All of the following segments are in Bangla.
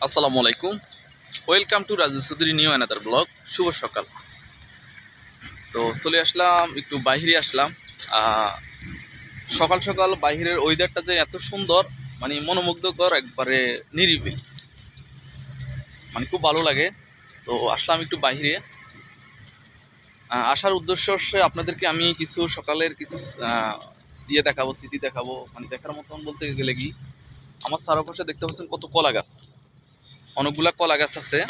আসসালামু আলাইকুম। Welcome to Raju Chowdhury new another blog. শুভ সকাল। তো চলে আসলাম, একটু বাইরে আসলাম। সকাল সকাল বাইরের ওয়েদারটা যে এত সুন্দর, মানে মনোমুগ্ধকর, একবারে নিরিবিলি, মানে খুব ভালো লাগে। তো আসলাম একটু বাইরে। আসার উদ্দেশ্য হচ্ছে আপনাদেরকে আমি কিছু সকালের কিছু ইয়ে দেখাবো, স্মৃতি দেখাবো। মানে দেখার মতন বলতে গেলে কি, আমার চারপাশে দেখতে পাচ্ছেন কত কলা গাছ, অনেকগুলা কলা গাছ আছে।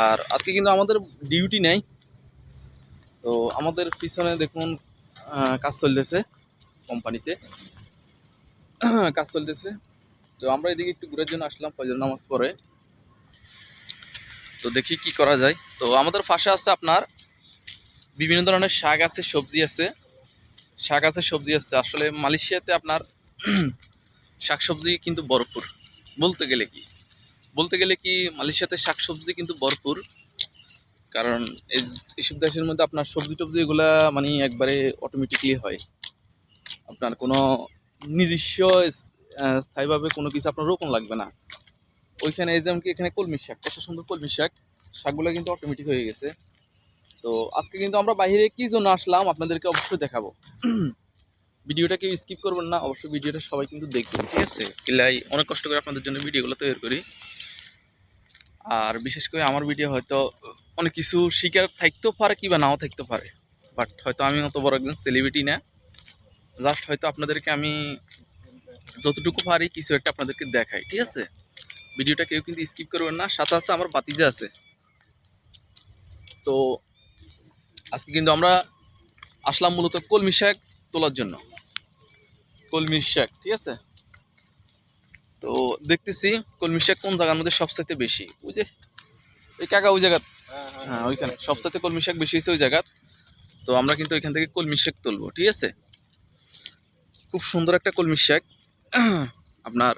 আর আজকে কিন্তু আমাদের ডিউটি নেই। তো আমাদের পিছনে দেখুন কাজ চলতেছে, কোম্পানিতে কাজ চলতেছে। তো আমরা এদিকে একটু ঘুরের জন্য আসলাম ফজর নামাজ পরে। তো দেখি কি করা যায়। তো আমাদের পাশে আছে আপনার বিভিন্ন ধরনের শাক আছে, সবজি আছে। শাক আছে, সবজি আছে। আসলে মালয়েশিয়াতে আপনার শাকসবজি কিন্তু ভরপুর। বলতে গেলে কি মালয়েশিয়াতে শাকসবজি কিন্তু ভরপুর। কারণ এইসব দেশের মধ্যে আপনার সবজি টবজি এগুলা মানে একবারে অটোমেটিকলি হয়। আপনার কোনো নিজস্ব স্থায়ীভাবে কোনো কিছু আপনার রোপণ লাগবে না। ওইখানে এই যেমন কি এখানে কলমি শাক, কত সুন্দর কলমি শাক, শাকগুলো কিন্তু অটোমেটিক হয়ে গেছে। তো আজকে কিন্তু আমরা বাইরে কি জন্য আসলাম আপনাদেরকে অবশ্যই দেখাবো। ভিডিওটা কেউ স্কিপ করবেন না, অবশ্যই ভিডিওটা সবাই কিন্তু দেখবেন, ঠিক আছে? এলাই অনেক কষ্ট করে আপনাদের জন্য ভিডিওগুলো তৈরি করি। আর বিশেষ করে আমার ভিডিও হয়তো অনেক কিছু শিকার থাকতেও পারে কিংবা নাও থাকতে পারে, বাট হয়তো আমি অত বড় একজন সেলিব্রিটি না। জাস্ট হয়তো আপনাদেরকে আমি যতটুকু পারি কিছু একটা আপনাদেরকে দেখাই, ঠিক আছে? ভিডিওটা কেউ কিন্তু স্কিপ করবেন না। সাথে আছে আমার বাতিজা আছে। তো আজকে কিন্তু আমরা আসলাম মূলত কলমি শাক তোলার জন্য। কলমি শাক, ঠিক আছে? তো দেখতেছি কলমি শাক কোন জায়গার মধ্যে সবচাইতে বেশি। ওই যে এই কাকা ওই জায়গা, হ্যাঁ ওইখানে সবচাইতে কলমি শাক বেশি হয়েছে ওই জায়গা। তো আমরা কিন্তু ওইখান থেকে কলমি শাক তুলবো, ঠিক আছে? খুব সুন্দর একটা কলমি শাক। আপনার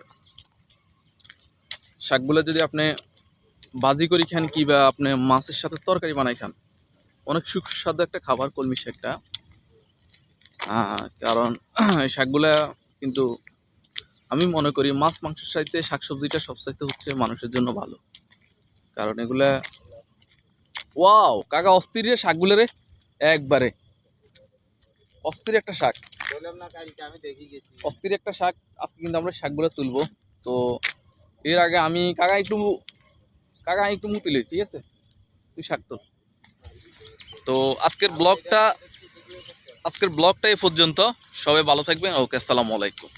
শাকগুলো যদি আপনি বাজি করে খান কিংবা আপনি মাছের সাথে তরকারি বানাই খান, অনেক সুস্বাদু একটা খাবার কলমি শাকটা। কারণ এই শাকগুলা কিন্তু আমি মনে করি মাছ মাংসের চাইতে শাকসবজিটা সবচাইতে হচ্ছে মানুষের জন্য ভালো। কারণ এগুলা ওয়াও কাকা অস্থির রে শাকগুলো রে, একবারে অস্থির একটা শাক, অস্থির একটা শাক। আজকে কিন্তু আমরা শাকগুলো তুলবো। তো এর আগে আমি কাকা একটু মুতিলি, ঠিক আছে? তুই শাক তোল। তো আজকের ব্লগটা এই পর্যন্ত। সবাই ভালো থাকবেন। ওকে, আসসালামু আলাইকুম।